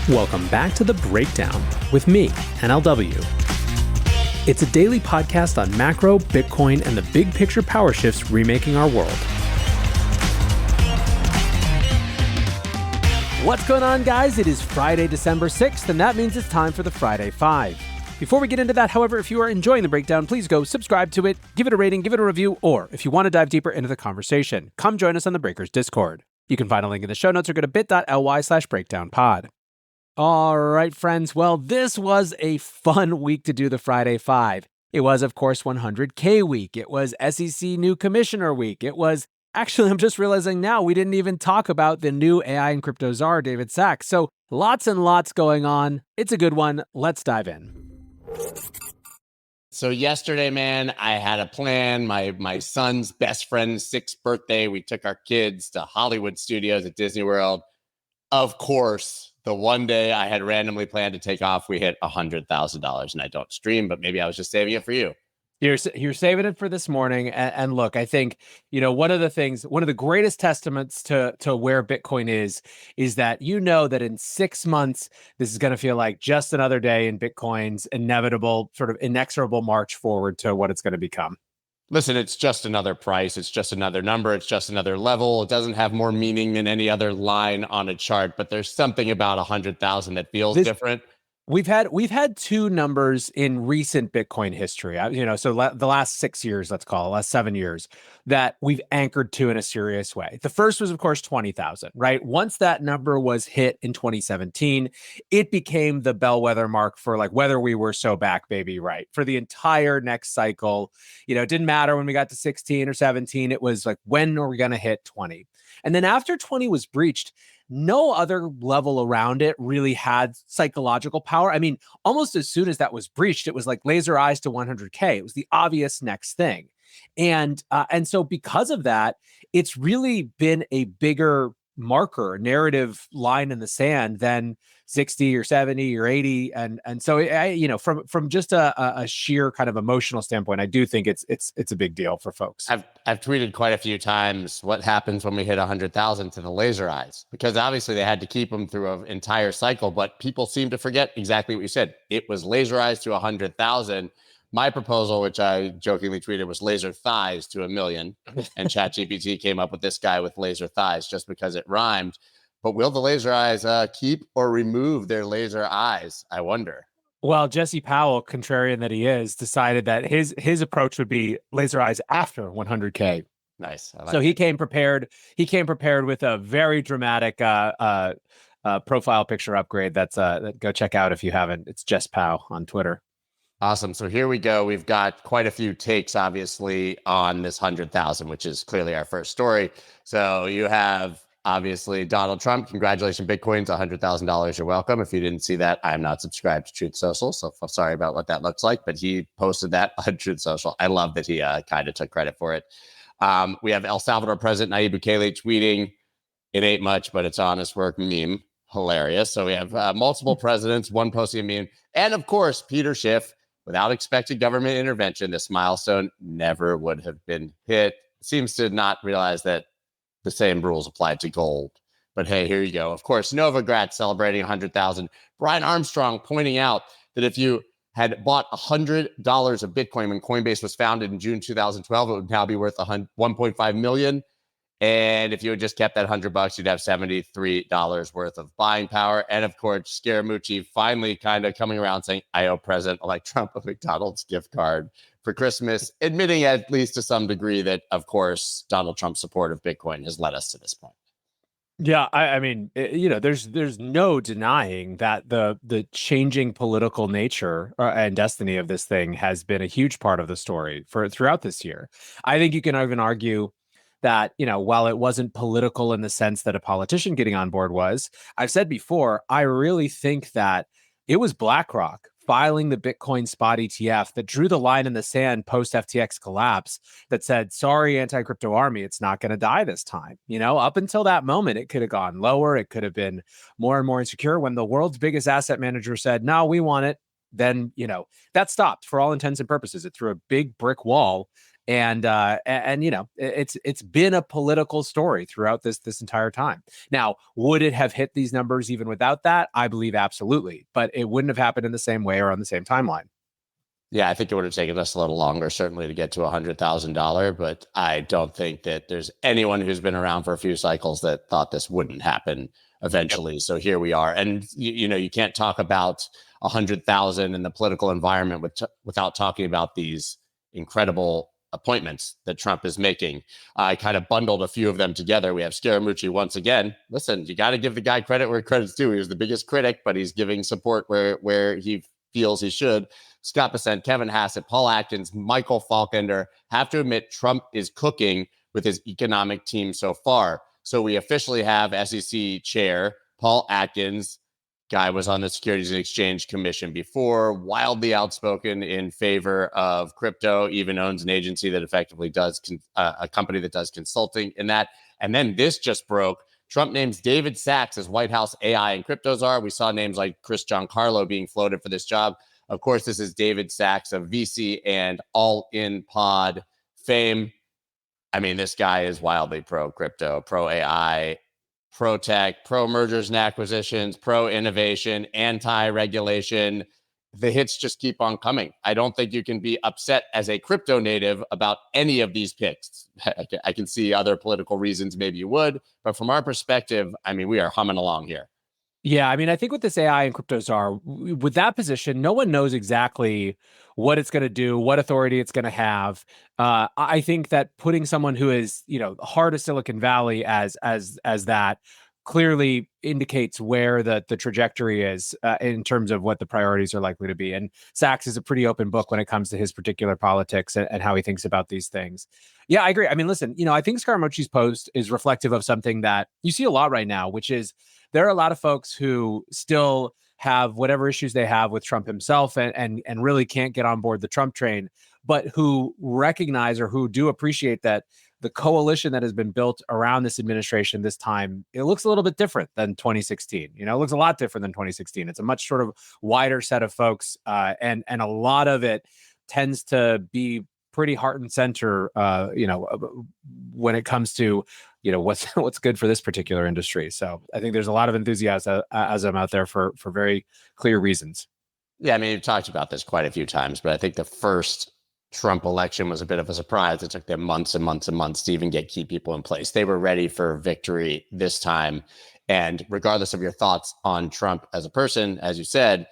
Welcome back to The Breakdown with me, NLW. It's a daily podcast on macro, Bitcoin, and the big picture power shifts remaking our world. What's going on, guys? It is Friday, December 6th, and that means it's time for the Friday Five. Before we get into that, however, if you are enjoying The Breakdown, please go subscribe to it, give it a rating, give it a review, or if you want to dive deeper into the conversation, come join us on the Breakers Discord. You can find a link in the show notes or go to bit.ly/breakdownpod. All right, friends. Well, this was a fun week to do the Friday Five. It was, of course, 100K week. It was SEC new commissioner week. It was, actually, I'm just realizing now, we didn't even talk about the new AI and crypto czar, David Sachs. So lots and lots going on. It's a good one. Let's dive in. So yesterday, man, I had a plan. My son's best friend's 6th birthday. We took our kids to Hollywood Studios at Disney World. Of course, the one day I had randomly planned to take off, we hit $100,000, and I don't stream, but maybe I was just saving it for you. You're saving it for this morning. And look, I think, one of the greatest testaments to where Bitcoin is that, that in 6 months, this is going to feel like just another day in Bitcoin's inevitable, sort of inexorable march forward to what it's going to become. Listen, it's just another price. It's just another number. It's just another level. It doesn't have more meaning than any other line on a chart, but there's something about 100,000 that feels different. We've had two numbers in recent Bitcoin history, the last 6 years, let's call it, last 7 years, that we've anchored to in a serious way. The first was, of course, 20,000, right? Once that number was hit in 2017, it became the bellwether mark for like whether we were so back, baby, right? For the entire next cycle, it didn't matter when we got to 16 or 17. It was like, when are we going to hit 20? And then after 20 was breached, no other level around it really had psychological power. I mean, almost as soon as that was breached, it was like laser eyes to 100K. It was the obvious next thing. And so because of that, it's really been a bigger marker, narrative line in the sand than 60 or 70 or 80. And so from just a sheer kind of emotional standpoint, I do think it's a big deal for folks. I've tweeted quite a few times what happens when we hit 100,000 to the laser eyes, because obviously they had to keep them through an entire cycle, but people seem to forget exactly what you said. It was laser eyes to 100,000. My proposal, which I jokingly tweeted, was laser thighs to 1 million. And ChatGPT came up with this guy with laser thighs just because it rhymed. But will the laser eyes keep or remove their laser eyes? I wonder. Well, Jesse Powell, contrarian that he is, decided that his approach would be laser eyes after 100K. Nice. So he came prepared. He came prepared with a very dramatic profile picture upgrade. Go check out if you haven't. It's Jess Powell on Twitter. Awesome. So here we go. We've got quite a few takes, obviously, on this 100,000, which is clearly our first story. So you have, obviously, Donald Trump. Congratulations, Bitcoin's $100,000. You're welcome. If you didn't see that, I'm not subscribed to Truth Social, so I'm sorry about what that looks like, but he posted that on Truth Social. I love that he kind of took credit for it. We have El Salvador President Nayib Bukele tweeting, "It ain't much, but it's honest work," meme. Hilarious. So we have multiple presidents, one posting a meme. And of course, Peter Schiff. Without expected government intervention, this milestone never would have been hit. Seems to not realize that the same rules apply to gold. But hey, here you go. Of course, Novogratz celebrating 100,000. Brian Armstrong pointing out that if you had bought $100 of Bitcoin when Coinbase was founded in June 2012, it would now be worth $1.5 million. And if you had just kept that $100, you'd have $73 worth of buying power. And of course, Scaramucci finally kind of coming around saying, "I owe President-elect Trump a McDonald's gift card for Christmas," admitting at least to some degree that, of course, Donald Trump's support of Bitcoin has led us to this point. Yeah, I mean, there's no denying that the changing political nature and destiny of this thing has been a huge part of the story throughout this year. I think you can even argue that, while it wasn't political in the sense that a politician getting on board was, I've said before, I really think that it was BlackRock filing the Bitcoin spot ETF that drew the line in the sand post FTX collapse that said, sorry, anti-crypto army, it's not going to die this time. Up until that moment, it could have gone lower. It could have been more and more insecure. When the world's biggest asset manager said, no, we want it, then, that stopped for all intents and purposes. It threw a big brick wall. And it's been a political story throughout this entire time. Now, would it have hit these numbers even without that? I believe absolutely, but it wouldn't have happened in the same way or on the same timeline. Yeah, I think it would have taken us a little longer, certainly, to get to $100,000. But I don't think that there's anyone who's been around for a few cycles that thought this wouldn't happen Yep. eventually. So here we are, and you can't talk about 100,000 in the political environment without talking about these incredible appointments that Trump is making. I kind of bundled a few of them together. We have Scaramucci once again. Listen, you got to give the guy credit where credit's due. He was the biggest critic, but he's giving support where he feels he should. Scott Bessent, Kevin Hassett, Paul Atkins, Michael Falkender. Have to admit, Trump is cooking with his economic team so far. So we officially have SEC chair Paul Atkins. Guy was on the Securities and Exchange Commission before, wildly outspoken in favor of crypto, even owns an agency that effectively does a company that does consulting in that. And then this just broke. Trump names David Sachs as White House AI and crypto czar. We saw names like Chris Giancarlo being floated for this job. Of course, this is David Sachs of VC and All In Pod fame. I mean, this guy is wildly pro crypto, pro AI, pro tech, pro mergers and acquisitions, pro innovation, anti regulation. The hits just keep on coming. I don't think you can be upset as a crypto native about any of these picks. I can see other political reasons maybe you would, but from our perspective, I mean, we are humming along here. Yeah, I mean, I think with this AI and cryptos are with that position, no one knows exactly what it's going to do, what authority it's going to have. I think that putting someone who is, heart of Silicon Valley as that clearly indicates where the trajectory is in terms of what the priorities are likely to be. And Sachs is a pretty open book when it comes to his particular politics and how he thinks about these things. Yeah, I agree. I mean, listen, I think Scaramucci's post is reflective of something that you see a lot right now, which is there are a lot of folks who still have whatever issues they have with Trump himself and really can't get on board the Trump train, but who recognize or who do appreciate that the coalition that has been built around this administration this time, it looks a little bit different than 2016. It looks a lot different than 2016. It's a much sort of wider set of folks, and a lot of it tends to be pretty heart and center, when it comes to what's good for this particular industry. So I think there's a lot of enthusiasm out there for very clear reasons. Yeah, I mean, we've talked about this quite a few times, but I think the first Trump election was a bit of a surprise. It took them months and months and months to even get key people in place. They were ready for victory this time. And regardless of your thoughts on Trump as a person, as you said,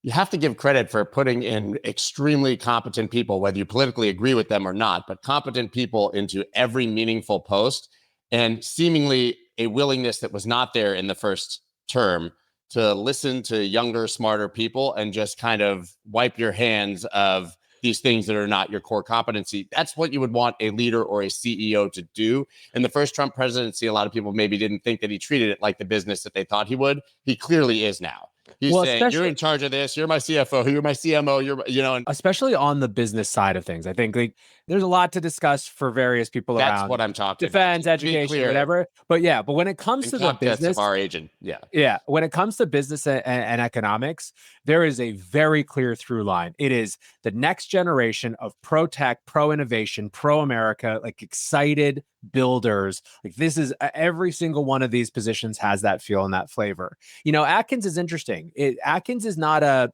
you have to give credit for putting in extremely competent people, whether you politically agree with them or not, but competent people into every meaningful post, and seemingly a willingness that was not there in the first term to listen to younger, smarter people and just kind of wipe your hands of these things that are not your core competency. That's what you would want a leader or a CEO to do. In the first Trump presidency, a lot of people maybe didn't think that he treated it like the business that they thought he would. He clearly is now. He's saying, you're in charge of this. You're my CFO. You're my CMO. And especially on the business side of things. I think there's a lot to discuss for various people that's around what I'm talking defense, about. education, clear, whatever. But when it comes in to the business of our agent, yeah. Yeah, when it comes to business and economics, there is a very clear through line. It is the next generation of pro tech, pro innovation, pro America, like excited builders. Like this is every single one of these positions has that feel and that flavor. Atkins is interesting. Atkins is not a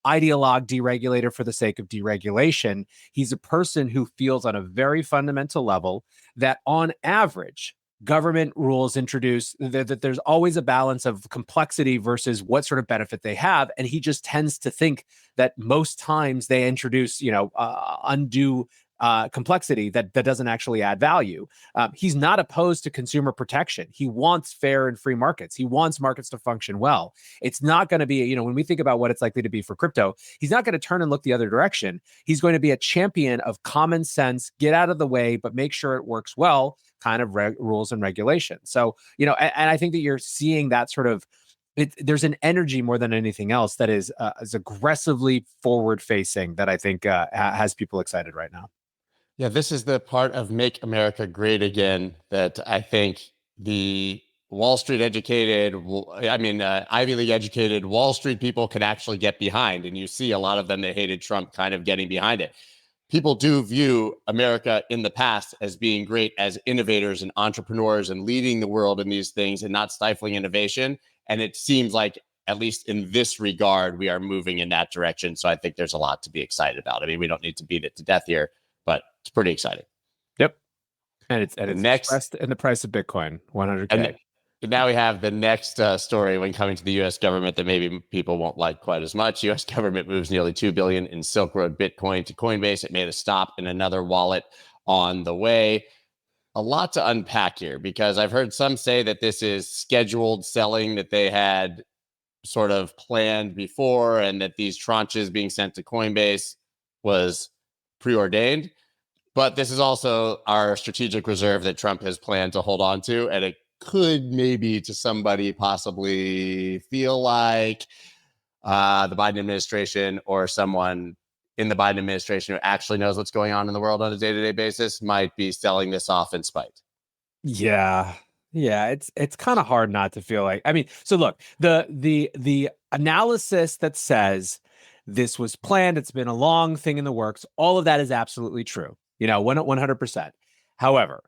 ideologue deregulator for the sake of deregulation. He's a person who feels on a very fundamental level that on average, government rules introduce that there's always a balance of complexity versus what sort of benefit they have. And he just tends to think that most times they introduce, undue complexity that doesn't actually add value. He's not opposed to consumer protection. He wants fair and free markets. He wants markets to function well. It's not going to be, when we think about what it's likely to be for crypto, he's not going to turn and look the other direction. He's going to be a champion of common sense, get out of the way, but make sure it works well, kind of rules and regulations. So, and I think that you're seeing that sort of there's an energy more than anything else that is aggressively forward facing that I think has people excited right now. Yeah, this is the part of Make America Great Again that I think the Wall Street educated, Ivy League educated Wall Street people can actually get behind. And you see a lot of them that hated Trump kind of getting behind it. people do view America in the past as being great as innovators and entrepreneurs and leading the world in these things and not stifling innovation. And it seems like, at least in this regard, we are moving in that direction. So I think there's a lot to be excited about. I mean, we don't need to beat it to death here, but it's pretty exciting. Yep. And it's The next, expressed in the price of Bitcoin, 100K. and now we have the next story when coming to the U.S. government that maybe people won't like quite as much. U.S. government moves nearly $2 billion in Silk Road Bitcoin to Coinbase. It made a stop in another wallet on the way. A lot to unpack here, because I've heard some say that this is scheduled selling that they had sort of planned before, and that these tranches being sent to Coinbase was preordained. But this is also our strategic reserve that Trump has planned to hold on to. And it could maybe to somebody possibly feel like the Biden administration or someone in the Biden administration who actually knows what's going on in the world on a day-to-day basis might be selling this off in spite. Yeah. Yeah, it's kind of hard not to feel like, I mean, so look, the analysis that says this was planned, it's been a long thing in the works, all of that is absolutely true. 100%. However,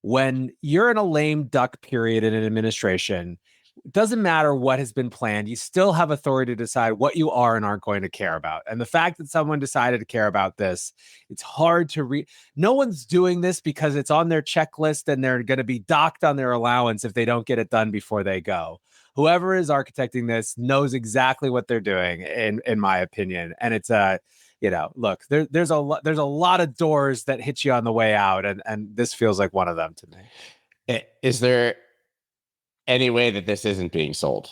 when you're in a lame duck period in an administration, it doesn't matter what has been planned. You still have authority to decide what you are and aren't going to care about. And the fact that someone decided to care about this, it's hard to read. No one's doing this because it's on their checklist and they're going to be docked on their allowance if they don't get it done before they go. Whoever is architecting this knows exactly what they're doing, in my opinion. And it's look, there's a lot of doors that hit you on the way out, and this feels like one of them to me. Is there any way that this isn't being sold?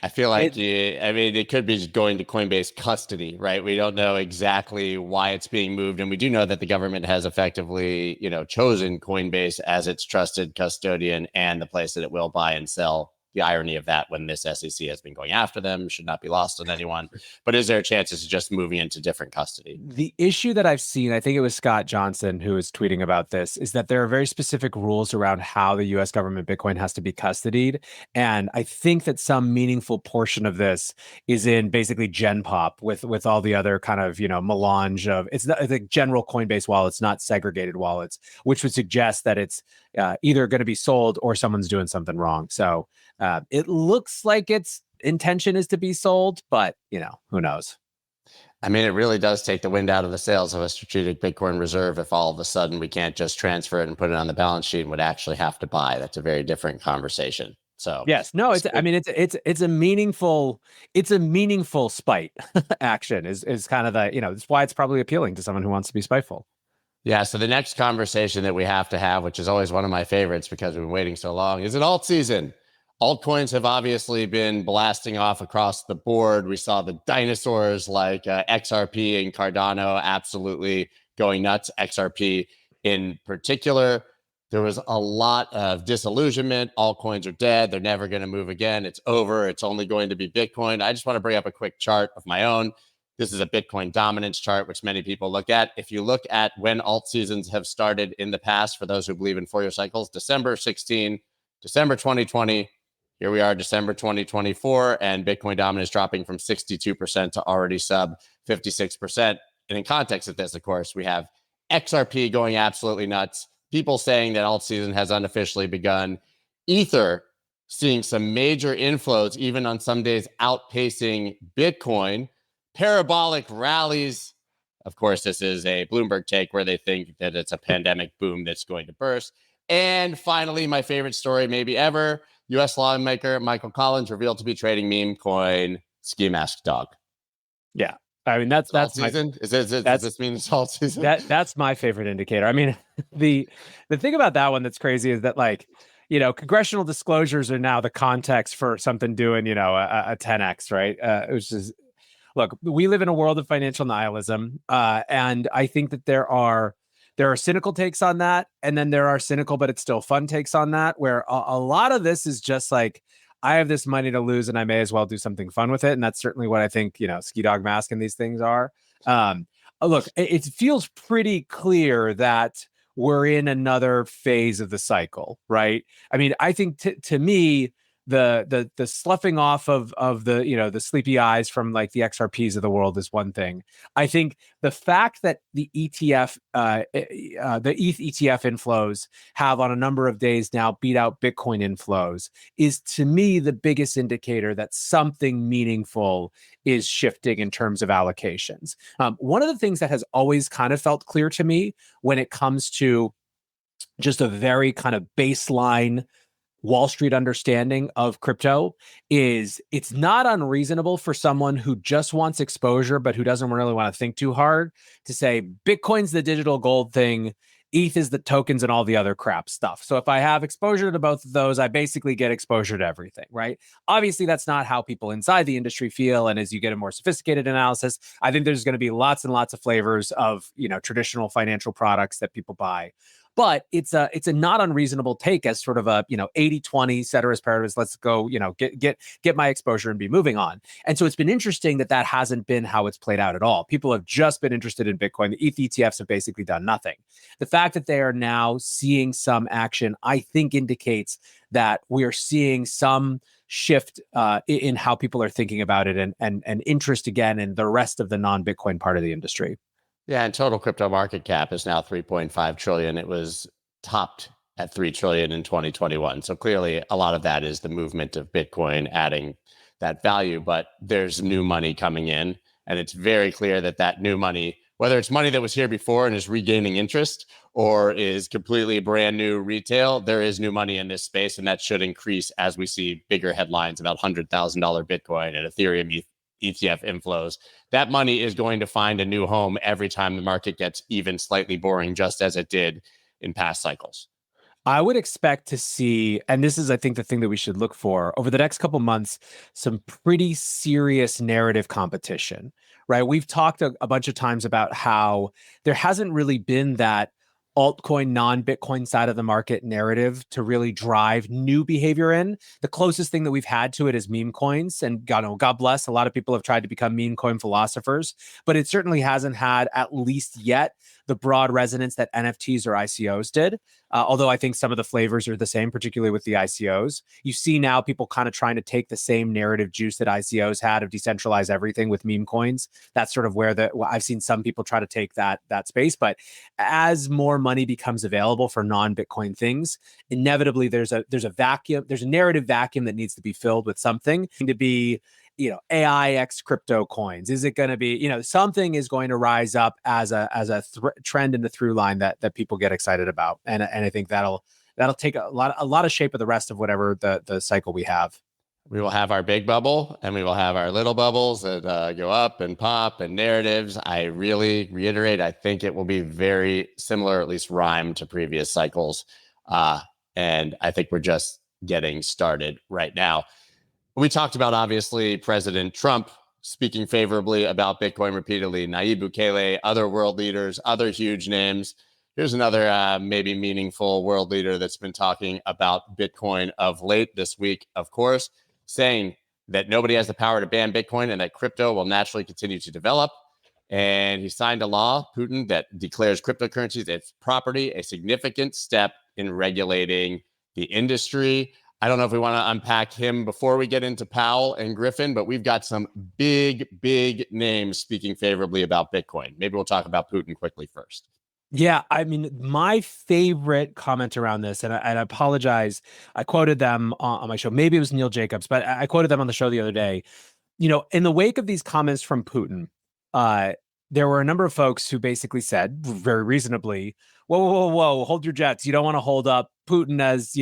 I feel like it could be just going to Coinbase custody, right? We don't know exactly why it's being moved, and we do know that the government has effectively, chosen Coinbase as its trusted custodian and the place that it will buy and sell. The irony of that, when this SEC has been going after them, should not be lost on anyone. But is there a chance it's just moving into different custody? The issue that I've seen, I think it was Scott Johnson who was tweeting about this, is that there are very specific rules around how the U.S. government Bitcoin has to be custodied. And I think that some meaningful portion of this is in basically Gen Pop with all the other kind of, melange of, it's not the general Coinbase wallets, not segregated wallets, which would suggest that it's either going to be sold or someone's doing something wrong. So it looks like its intention is to be sold, but who knows? I mean, it really does take the wind out of the sails of a strategic Bitcoin reserve if all of a sudden we can't just transfer it and put it on the balance sheet and would actually have to buy. That's a very different conversation. So yes, no, it's a meaningful spite action is kind of that's why it's probably appealing to someone who wants to be spiteful. Yeah. So the next conversation that we have to have, which is always one of my favorites because we've been waiting so long, is it alt season? Altcoins have obviously been blasting off across the board. We saw the dinosaurs like XRP and Cardano absolutely going nuts. XRP in particular, there was a lot of disillusionment. Altcoins are dead. They're never going to move again. It's over. It's only going to be Bitcoin. I just want to bring up a quick chart of my own. This is a Bitcoin dominance chart, which many people look at. If you look at when alt seasons have started in the past, for those who believe in Fourier cycles, December 16, December 2020, here we are, December 2024, and Bitcoin dominance dropping from 62% to already sub 56%. And in context of this, of course, we have XRP going absolutely nuts, people saying that alt season has unofficially begun, Ether seeing some major inflows, even on some days outpacing Bitcoin, parabolic rallies. Of course, this is a Bloomberg take where they think that it's a pandemic boom that's going to burst. And finally, my favorite story maybe ever, U.S. lawmaker Michael Collins revealed to be trading meme coin Ski Mask Dog. Yeah. I mean, that's season. Does this mean it's all season? That's my favorite indicator. I mean, the thing about that one that's crazy is that, like, congressional disclosures are now the context for something doing, a 10x, right? Which is, look, we live in a world of financial nihilism, and I think that there are cynical takes on that, and then there are cynical but it's still fun takes on that, where a lot of this is just like, I have this money to lose and I may as well do something fun with it. And that's certainly what I think, Ski Dog Mask and these things are. Look, it feels pretty clear that we're in another phase of the cycle, right? I mean, I think to me, the sloughing off of the the sleepy eyes from like the XRPs of the world is one thing. I think the fact that the ETH ETF inflows have on a number of days now beat out Bitcoin inflows is to me the biggest indicator that something meaningful is shifting in terms of allocations. One of the things that has always kind of felt clear to me when it comes to just a very kind of baseline Wall Street understanding of crypto is it's not unreasonable for someone who just wants exposure, but who doesn't really want to think too hard to say Bitcoin's the digital gold thing. ETH is the tokens and all the other crap stuff. So if I have exposure to both of those, I basically get exposure to everything, right? Obviously, that's not how people inside the industry feel. And as you get a more sophisticated analysis, I think there's going to be lots and lots of flavors of traditional financial products that people buy. But it's a not unreasonable take as sort of a 80-20 ceteris paribus. Let's go get my exposure and be moving on. And so it's been interesting that hasn't been how it's played out at all. People have just been interested in Bitcoin. The ETH ETFs have basically done nothing. The fact that they are now seeing some action, I think, indicates that we are seeing some shift in how people are thinking about it and interest again in the rest of the non-Bitcoin part of the industry. Yeah, and total crypto market cap is now 3.5 trillion. It was topped at 3 trillion in 2021. So clearly a lot of that is the movement of Bitcoin adding that value, but there's new money coming in, and it's very clear that new money, whether it's money that was here before and is regaining interest or is completely brand new retail, there is new money in this space, and that should increase as we see bigger headlines about $100,000 Bitcoin and Ethereum ETF inflows. That money is going to find a new home every time the market gets even slightly boring, just as it did in past cycles. I would expect to see, and this is, I think, the thing that we should look for over the next couple months, some pretty serious narrative competition, right? We've talked a bunch of times about how there hasn't really been that altcoin, non-Bitcoin side of the market narrative to really drive new behavior in. The closest thing that we've had to it is meme coins. And God bless, a lot of people have tried to become meme coin philosophers, but it certainly hasn't had, at least yet, the broad resonance that NFTs or ICOs did. Although I think some of the flavors are the same, particularly with the ICOs. You see now people kind of trying to take the same narrative juice that ICOs had of decentralize everything with meme coins. That's sort of where I've seen some people try to take that space. But as more money becomes available for non-Bitcoin things, inevitably there's a vacuum, there's a narrative vacuum that needs to be filled with something to be AIX crypto coins. Is it going to be, something is going to rise up as a trend in the through line that people get excited about. And I think that'll take a lot of shape of the rest of whatever the cycle we have. We will have our big bubble and we will have our little bubbles that go up and pop and narratives. I really reiterate, I think it will be very similar, at least rhyme to previous cycles. And I think we're just getting started right now. We talked about, obviously, President Trump speaking favorably about Bitcoin repeatedly, Nayib Bukele, other world leaders, other huge names. Here's another maybe meaningful world leader that's been talking about Bitcoin of late this week, of course, saying that nobody has the power to ban Bitcoin and that crypto will naturally continue to develop. And he signed a law, Putin, that declares cryptocurrencies its property, a significant step in regulating the industry. I don't know if we want to unpack him before we get into Powell and Griffin, but we've got some big names speaking favorably about Bitcoin. Maybe we'll talk about Putin quickly first. Yeah, I mean, my favorite comment around this, and I apologize, I quoted them on my show. Maybe it was Neil Jacobs, but I quoted them on the show the other day. In the wake of these comments from Putin, there were a number of folks who basically said very reasonably, whoa, hold your jets. You don't want to hold up Putin as,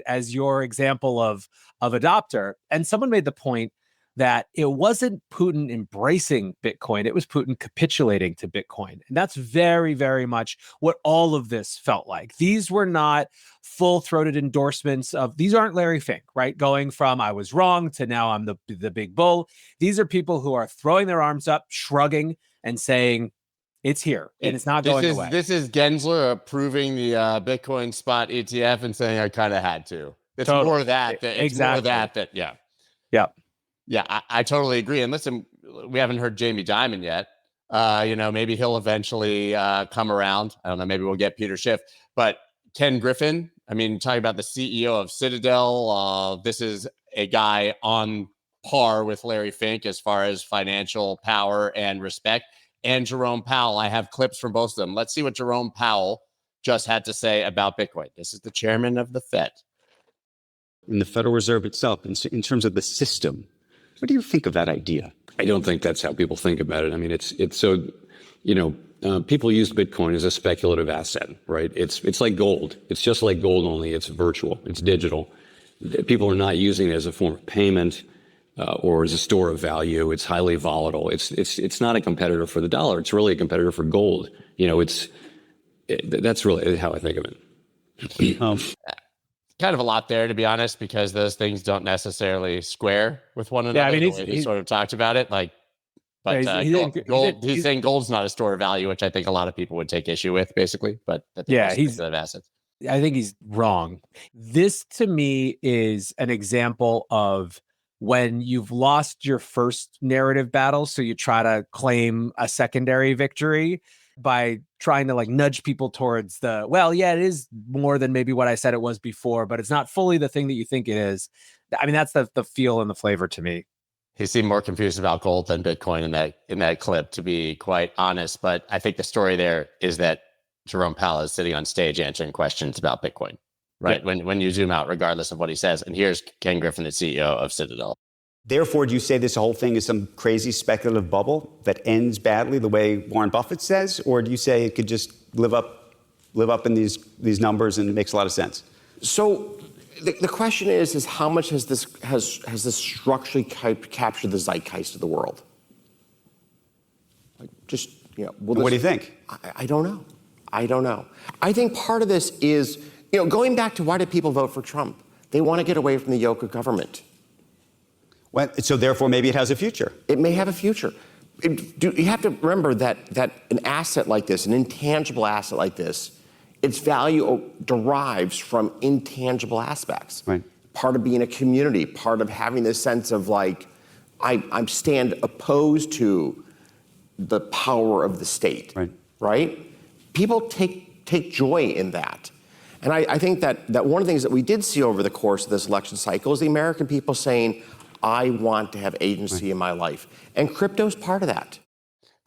as your example of adopter. And someone made the point that it wasn't Putin embracing Bitcoin, it was Putin capitulating to Bitcoin. And that's very, very much what all of this felt like. These were not full-throated endorsements of, these aren't Larry Fink, right? Going from I was wrong to now I'm the big bull. These are people who are throwing their arms up, shrugging, and saying, it's here and it's not going away. This is Gensler approving the Bitcoin spot ETF and saying I kind of had to. It's totally. more that. It's exactly. more that. Yeah. Yeah. Yeah, I totally agree. And listen, we haven't heard Jamie Dimon yet. Maybe he'll eventually come around. I don't know. Maybe we'll get Peter Schiff. But Ken Griffin. I mean, talking about the CEO of Citadel. This is a guy on par with Larry Fink as far as financial power and respect. And Jerome Powell. I have clips from both of them. Let's see what Jerome Powell just had to say about Bitcoin. This is the chairman of the Fed. In the Federal Reserve itself, in terms of the system, what do you think of that idea? I don't think that's how people think about it. I mean, it's so, people use Bitcoin as a speculative asset, right? It's like gold. It's just like gold, only it's virtual. It's digital. People are not using it as a form of payment or as a store of value. It's highly volatile. It's not a competitor for the dollar. It's really a competitor for gold. That's really how I think of it. Kind of a lot there, to be honest, because those things don't necessarily square with one another. Yeah, I mean, we sort of talked about it, he's saying gold's not a store of value, which I think a lot of people would take issue with, basically. But he's assets. I think he's wrong. This to me is an example of when you've lost your first narrative battle, so you try to claim a secondary victory by trying to nudge people towards it is more than maybe what I said it was before, but it's not fully the thing that you think it is. I mean, that's the feel and the flavor to me. He seemed more confused about gold than Bitcoin in that clip, to be quite honest. But I think the story there is that Jerome Powell is sitting on stage answering questions about Bitcoin, right? Yeah. When you zoom out, regardless of what he says. And here's Ken Griffin, the CEO of Citadel. Therefore, do you say this whole thing is some crazy speculative bubble that ends badly the way Warren Buffett says? Or do you say it could just live up in these numbers and it makes a lot of sense? So the question is how much has this structurally captured the zeitgeist of the world? What do you think? I don't know. I think part of this is, going back to why did people vote for Trump? They want to get away from the yoke of government. Well, so therefore, maybe it has a future. It may have a future. You have to remember that an asset like this, an intangible asset like this, its value derives from intangible aspects. Right. Part of being a community, part of having this sense of I stand opposed to the power of the state. Right? People take joy in that. And I think that one of the things that we did see over the course of this election cycle is the American people saying, I want to have agency in my life. And crypto's part of that.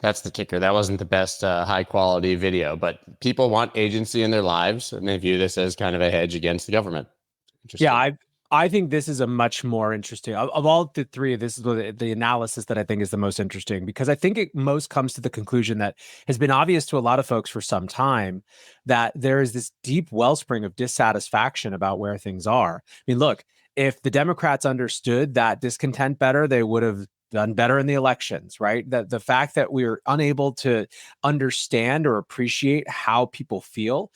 That's the kicker. That wasn't the best high quality video, but people want agency in their lives, and they view this as kind of a hedge against the government. Yeah, I think this is a much more interesting of all the three. This is the analysis that I think is the most interesting, because I think it most comes to the conclusion that has been obvious to a lot of folks for some time, that there is this deep wellspring of dissatisfaction about where things are. I mean, look, if the Democrats understood that discontent better, they would have done better in the elections, right? The fact that we're unable to understand or appreciate how people feel,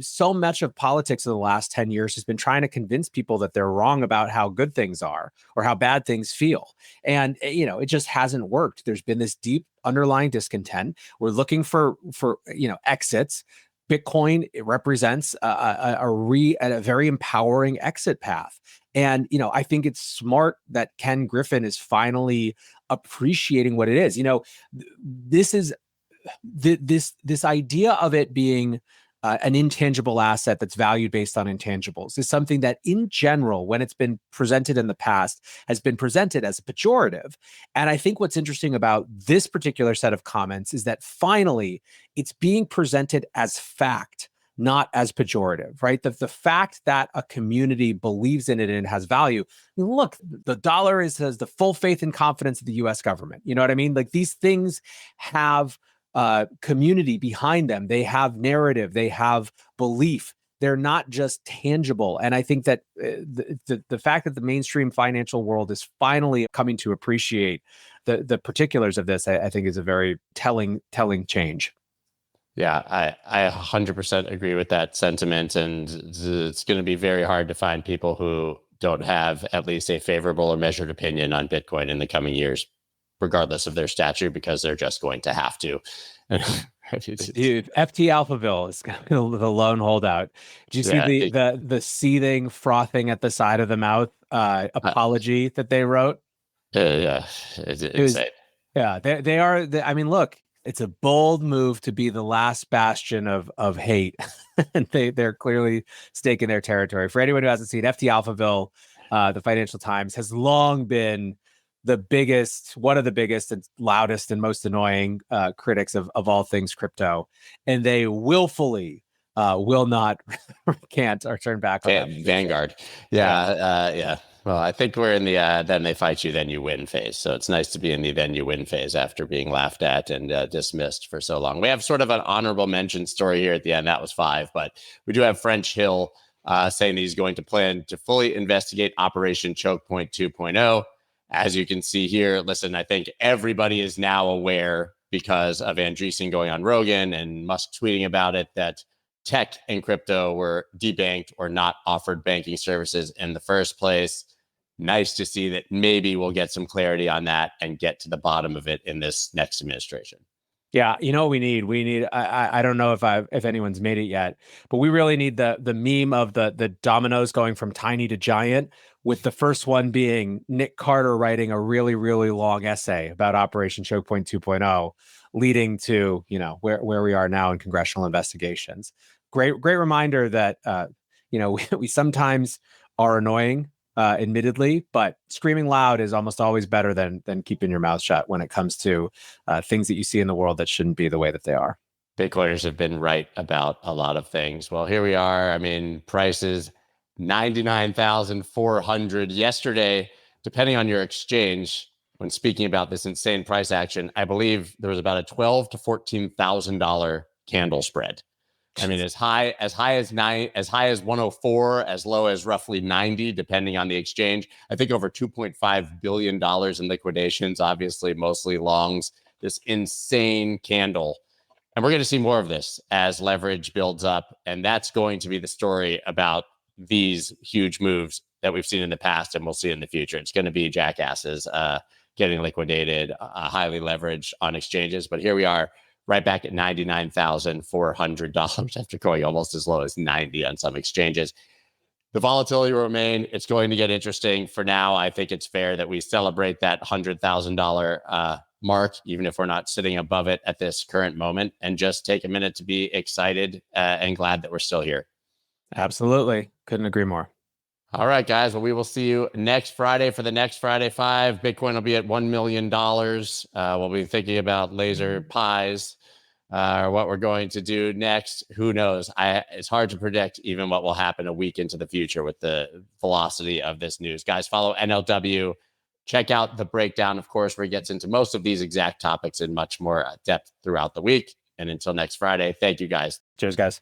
so much of politics in the last 10 years has been trying to convince people that they're wrong about how good things are or how bad things feel. And, it just hasn't worked. There's been this deep underlying discontent. We're looking for exits. Bitcoin, it represents a very empowering exit path. And, I think it's smart that Ken Griffin is finally appreciating what it is. This is this idea of it being an intangible asset that's valued based on intangibles is something that in general, when it's been presented in the past, has been presented as a pejorative. And I think what's interesting about this particular set of comments is that finally it's being presented as fact, not as pejorative, right? The fact that a community believes in it and it has value. Look, the dollar has the full faith and confidence of the US government. You know what I mean? These things have community behind them. They have narrative, they have belief. They're not just tangible. And I think that the fact that the mainstream financial world is finally coming to appreciate the particulars of this, I think is a very telling change. Yeah, I 100% agree with that sentiment. And it's going to be very hard to find people who don't have at least a favorable or measured opinion on Bitcoin in the coming years, regardless of their stature, because they're just going to have to. Dude, FT Alphaville is the lone holdout. Did you see the seething, frothing at the side of the mouth apology that they wrote? Yeah, it's insane. They are. I mean, look, It's a bold move to be the last bastion of hate. And they're clearly staking their territory. For anyone who hasn't seen, FT Alphaville, the Financial Times, has long been one of the biggest and loudest and most annoying critics of all things crypto. And they willfully will not recant or turn back on that. Vanguard. Yeah. Well, I think we're in the then they fight you, then you win phase. So it's nice to be in the then you win phase after being laughed at and dismissed for so long. We have sort of an honorable mention story here at the end. That was 5, but we do have French Hill saying that he's going to plan to fully investigate Operation Choke Point 2.0. As you can see here, listen, I think everybody is now aware because of Andreessen going on Rogan and Musk tweeting about it that tech and crypto were debanked or not offered banking services in the first place. Nice to see that maybe we'll get some clarity on that and get to the bottom of it in this next administration. Yeah, you know what we need? I don't know if anyone's made it yet, but we really need the meme of the dominoes going from tiny to giant, with the first one being Nick Carter writing a really, really long essay about Operation Choke Point 2.0, leading to, where we are now in congressional investigations. Great reminder that we sometimes are annoying, admittedly, but screaming loud is almost always better than keeping your mouth shut when it comes to things that you see in the world that shouldn't be the way that they are. Bitcoiners have been right about a lot of things. Well, here we are. I mean, prices 99,400 yesterday, depending on your exchange. When speaking about this insane price action, I believe there was about a $12,000 to $14,000 candle spread. I mean, as high as 104, as low as roughly 90, depending on the exchange. I think over $2.5 billion in liquidations, obviously mostly longs. This insane candle. And we're going to see more of this as leverage builds up. And that's going to be the story about these huge moves that we've seen in the past and we'll see in the future. It's going to be jackasses getting liquidated, highly leveraged on exchanges. But here we are, right back at $99,400 after going almost as low as 90 on some exchanges. The volatility will remain. It's going to get interesting. For now, I think it's fair that we celebrate that $100,000 mark, even if we're not sitting above it at this current moment, and just take a minute to be excited and glad that we're still here. Absolutely. Couldn't agree more. All right, guys. Well, we will see you next Friday for the next Friday 5. Bitcoin will be at $1 million. We'll be thinking about laser pies or what we're going to do next. Who knows? It's hard to predict even what will happen a week into the future with the velocity of this news. Guys, follow NLW. Check out the breakdown, of course, where he gets into most of these exact topics in much more depth throughout the week. And until next Friday, thank you, guys. Cheers, guys.